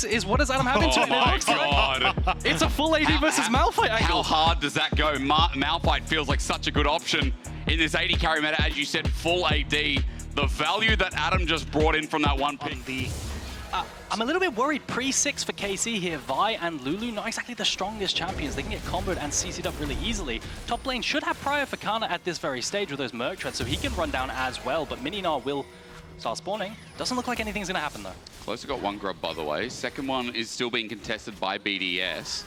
is what does Adam have into it? My God. It's a full AD versus Malphite How angle. hard does that go? Malphite feels like such a good option in this AD carry meta. As you said, full AD. The value that Adam just brought in from that one pick. I'm a little bit worried pre-6 for KC here. Vi and Lulu, not exactly the strongest champions. They can get comboed and CC'd up really easily. Top lane should have Prior for Kana at this very stage with those Merc Treads, so he can run down as well, but Mininar will start spawning. Doesn't look like anything's going to happen, though. Closer got one grub, by the way. Second one is still being contested by BDS.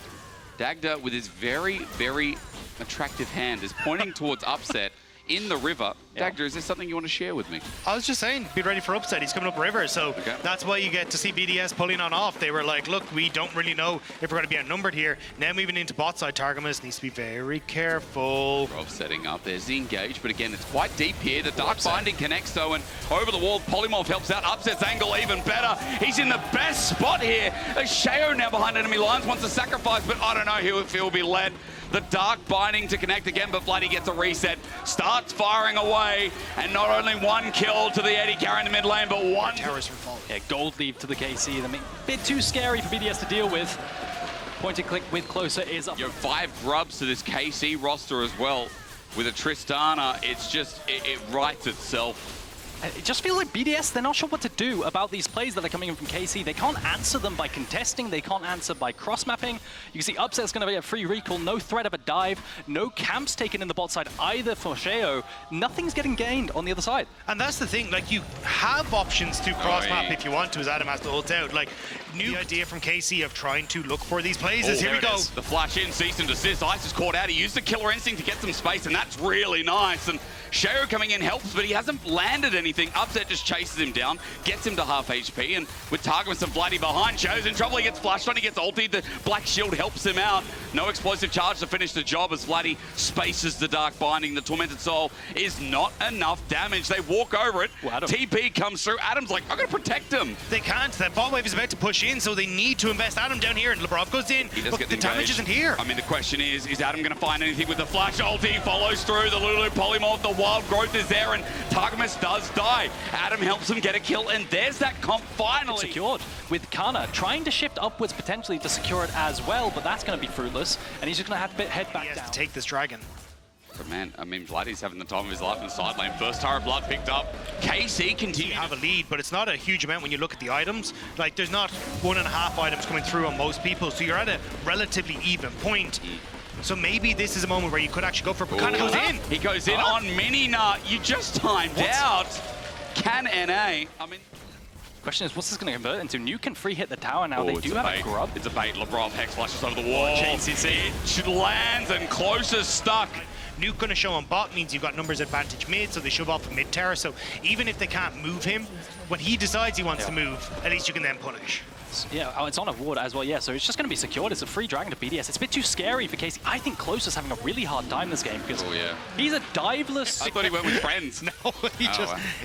Dagda, with his very, very attractive hand, is pointing towards upset in the river. Dagda, is there something you want to share with me? I was just saying, be ready for upset. He's coming up river, so that's why you get to see BDS pulling on off. They were like, look, we don't really know if we're going to be outnumbered here. Now moving into bot side, Targamas needs to be very careful. Rob setting up. There's the engage, but again, it's quite deep here. The Dark Binding connects, though, and over the wall, Polymorph helps out. Upset's angle even better. He's in the best spot here. Sheo now behind enemy lines, wants to sacrifice, but I don't know if he'll be led. The Dark Binding to connect again, but Bloody gets a reset. Starts firing away, and not only one kill to the Eddie carry in the mid lane, but one terrorist revolt. Yeah, gold leave to the KC. A bit too scary for BDS to deal with. Point and click with Closer is up. 5 grubs to this KC roster as well. With a Tristana, it's just, it writes itself. It just feels like BDS, they're not sure what to do about these plays that are coming in from KC. They can't answer them by contesting. They can't answer by cross-mapping. You can see Upset's going to be a free recall. No threat of a dive. No camps taken in the bot side either for Sheo. Nothing's getting gained on the other side. And that's the thing. Like, you have options to cross-map if you want to, as Adam has to ult out. Like, new idea from KC of trying to look for these plays is here we go. The flash in, cease and desist. Ice is caught out. He used the killer instinct to get some space, and that's really nice. And Sheo coming in helps, but he hasn't landed anything. Upset just chases him down, gets him to half HP, and with Targamas and Bloody behind, Sheo's in trouble. He gets flashed on, he gets ultied. The Black Shield helps him out. No explosive charge to finish the job as Bloody spaces the Dark Binding. The Tormented Soul is not enough damage. They walk over it. TP comes through. Adam's like, I'm going to protect him. They can't. That bot wave is about to push in, so they need to invest Adam down here, and Labrov goes in. He does but get the damage isn't here. I mean, the question is Adam going to find anything with the flash ulti? Follows through. The Lulu Polymorph, the wild growth is there, and Targamas does die. Adam helps him get a kill, and there's that comp finally. It's secured with Kana trying to shift upwards potentially to secure it as well, but that's going to be fruitless, and he's just going to have to head back down. To take this dragon. But man, I mean, Vladdy's having the time of his life in the side lane. First Tower of Blood picked up. KC continue to have a lead, but it's not a huge amount when you look at the items. Like, there's not 1.5 items coming through on most people, so you're at a relatively even point. So maybe this is a moment where you could actually go for it, but Kana goes in. He goes in on Mininar. You just timed out. Can NA? I mean, question is, what's this going to convert into? Nuke can free hit the tower now. They do have a grub. It's a bait. Labrov Hex flashes over the wall. It lands and Closer's stuck. Nuke going to show on bot means you've got numbers advantage mid, so they shove off a mid terror. So even if they can't move him, when he decides he wants to move, at least you can then punish. Yeah, oh, it's on a ward as well, yeah, so it's just going to be secured. It's a free dragon to BDS. It's a bit too scary for KC. I think Closer's having a really hard time this game because he's a diveless... I thought he went with friends. No, he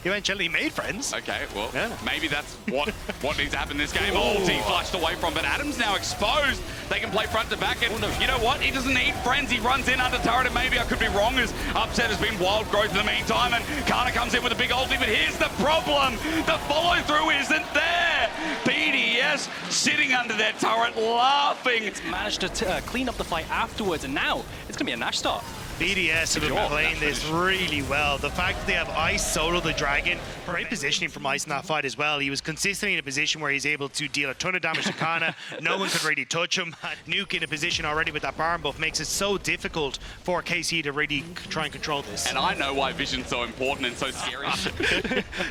eventually made friends. Okay, well, maybe that's what needs to happen in this game. Ulti flushed away from, but Adam's now exposed. They can play front to back, and you know what? He doesn't need friends. He runs in under turret, and maybe I could be wrong, as Upset has been wild growth in the meantime, and Kana comes in with a big ulti, but here's the problem. The follow-through isn't there. BDS sitting under their turret, laughing. It's managed to clean up the fight afterwards, and now it's going to be a Nash start. BDS have been playing this really well. The fact that they have Ice solo the dragon, great positioning from Ice in that fight as well. He was consistently in a position where he's able to deal a ton of damage to Kana. No one could really touch him. Nuke in a position already with that Baron buff makes it so difficult for KC to really try and control this. And I know why Vision's so important and so scary.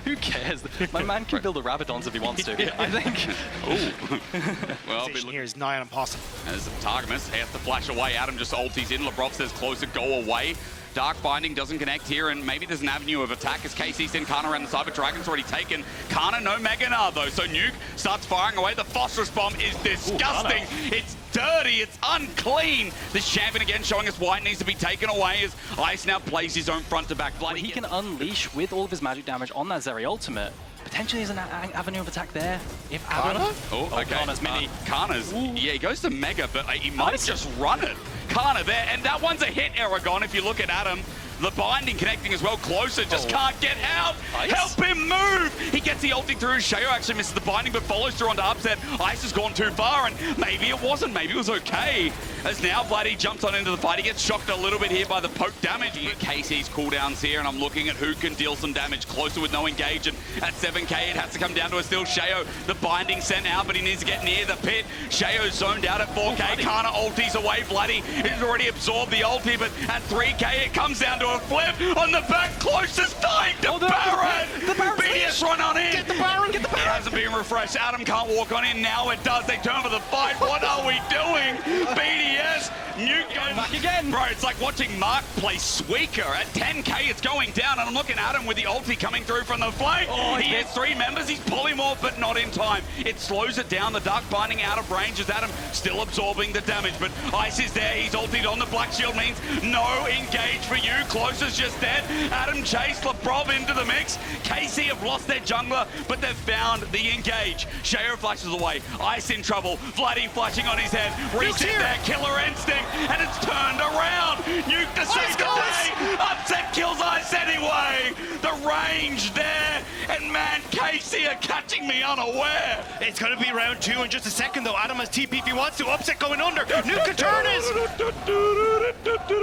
Who cares? My man can build a Rabadons if he wants to, I think. Ooh. Well, here is nigh on impossible. As Targamas has to flash away. Adam just ulties in. Labrov says Closer, go away. Dark Binding doesn't connect here, and maybe there's an avenue of attack as KC send Kana around the side, but Dragon's already taken. Kana, no Meganar though, so Nuke starts firing away. The Phosphorus Bomb is disgusting. It's dirty, it's unclean. This champion again showing us why it needs to be taken away as Ice now plays his own front to back. Bloody he can unleash with all of his magic damage on that Zeri ultimate. Potentially is an avenue of attack there. If Kana? Oh, okay. Kana's mini. Kana's, yeah, he goes to Mega, but he might just run it. Kana there, and that one's a hit, Aragon, if you look at Adam. The binding connecting as well. Closer, just can't get out. Ice? Help him move. He gets the ulti through. Shayo actually misses the binding, but follows through onto Upset. Ice has gone too far, and maybe it wasn't. Maybe it was okay. As now Vladdy jumps on into the fight. He gets shocked a little bit here by the poke damage. KC's cooldowns here, and I'm looking at who can deal some damage. Closer with no engage, and at 7k it has to come down to a still Shayo. The binding sent out, but he needs to get near the pit. Shayo's zoned out at 4k. Kana ultis away. Vladdy has already absorbed the ulti, but at 3k it comes down to a flip on the back. Closest dying to Baron. The Baron's BDS run on in. Get the Baron, get the Baron. It hasn't been refreshed. Adam can't walk on in. Now it does. They turn for the fight. What are we doing? BDS, Nuke goes back again. Bro, it's like watching Mark play Squeaker. At 10k, it's going down, and I'm looking at him with the ulti coming through from the flank. He has 3 members. He's polymorph, but not in time. It slows it down. The Dark Binding out of range as Adam still absorbing the damage, but Ice is there. He's ultied on the Black Shield, means no engage for you. Closer's just dead. Adam chased Leprov into the mix. KC have lost their jungler, but they've found the engage. Shayo flashes away. Ice in trouble. Vladdy flashing on his head. Reset there. Killer Instinct, and it's turned around. Nuke to save the day. Upset kills Ice anyway. The range there, and man, KC are catching me unaware. It's going to be round 2 in just a second, though. Adam has TP if he wants to. Upset going under. Nuke can turn it.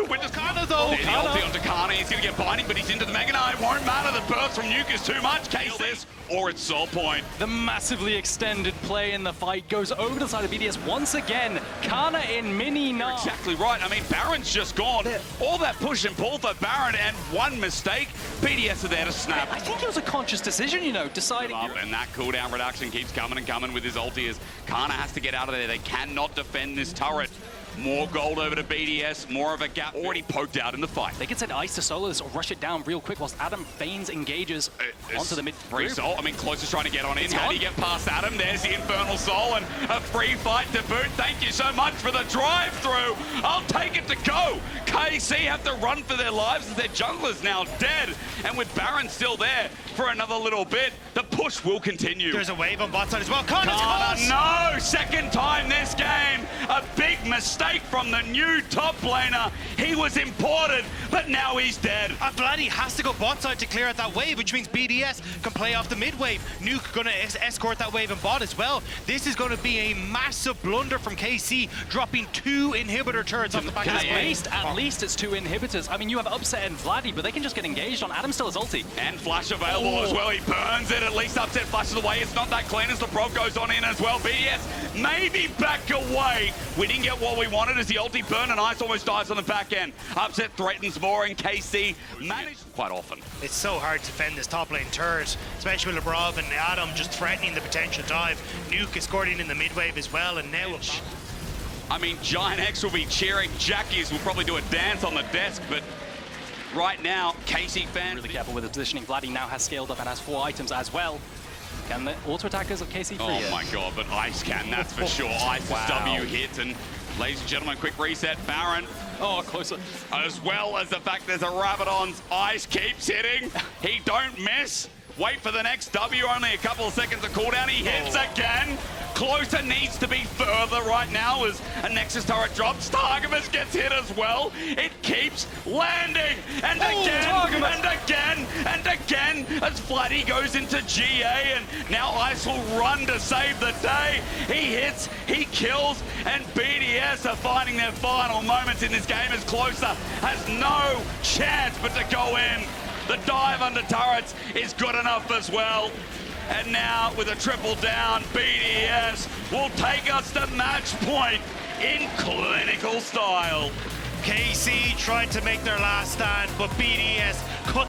With Kana, though. The ulti onto Kana. He's going to get binding, but he's into the Mega Knight. Won't matter. The burst from Nuke is too much. KC this, or it's Soul Point. The massively extended play in the fight goes over to the side of BDS once again. Kana in mini You're exactly right. I mean, Baron's just gone. All that push and pull for Baron, and one mistake. BDS are there to snap. I think it was a conscious decision, you know, deciding. And that cooldown reduction keeps coming and coming with his ulti as Kana has to get out of there. They cannot defend this turret. More gold over to BDS, more of a gap already poked out in the fight. They can send Ice to solo this or rush it down real quick whilst Adam feigns engages onto the mid Free Soul. I mean, Closer's trying to get on in. How do you get past Adam? There's the Infernal Soul and a free fight to boot. Thank you so much for the drive-through. I'll take it to go. KC have to run for their lives as their jungler's now dead. And with Baron still there for another little bit, the push will continue. There's a wave on bot side as well. Kana's no! Second time this game. A big mistake from the new top laner. He was imported, but now he's dead. Vladdy has to go bot side to clear out that wave, which means BDS can play off the mid wave. Nuke gonna escort that wave in bot as well. This is going to be a massive blunder from KC, dropping 2 inhibitor turrets off the back of the wave. At least it's 2 inhibitors. I mean, you have Upset and Vladdy, but they can just get engaged on. Adam still has ulti. And flash available as well. He burns it. At least Upset flashes away. It's not that clean as the Pro goes on in as well. BDS maybe back away. We didn't get what we wanted as the ulti burn, and Ice almost dies on the back end. Upset threatens more, and KC managed quite often. It's so hard to defend this top lane turret, especially with Lebrov and Adam just threatening the potential dive. Nuke escorting in the mid wave as well, and now I mean, Giant X will be cheering. Jackies will probably do a dance on the desk, but right now, KC fans... Really careful with the positioning. Vladdy now has scaled up and has 4 items as well. Can the auto-attackers of KC free? Oh my god, but Ice can, that's for sure. Ice's W hit, and ladies and gentlemen, quick reset. Baron. Oh, closer. As well as the fact there's a Rabadon's Ice keeps hitting. He don't miss. Wait for the next W, only a couple of seconds of cooldown. He hits again. Closer needs to be further right now as a Nexus turret drops. Targamas gets hit as well. It keeps landing. And again, and again, and again as Vladdy goes into GA, and now Ice will run to save the day. He hits, he kills, and BDS are finding their final moments in this game as Closer has no chance but to go in. The dive under turrets is good enough as well. And now with a triple down, BDS will take us to match point in clinical style. KC tried to make their last stand, but BDS cut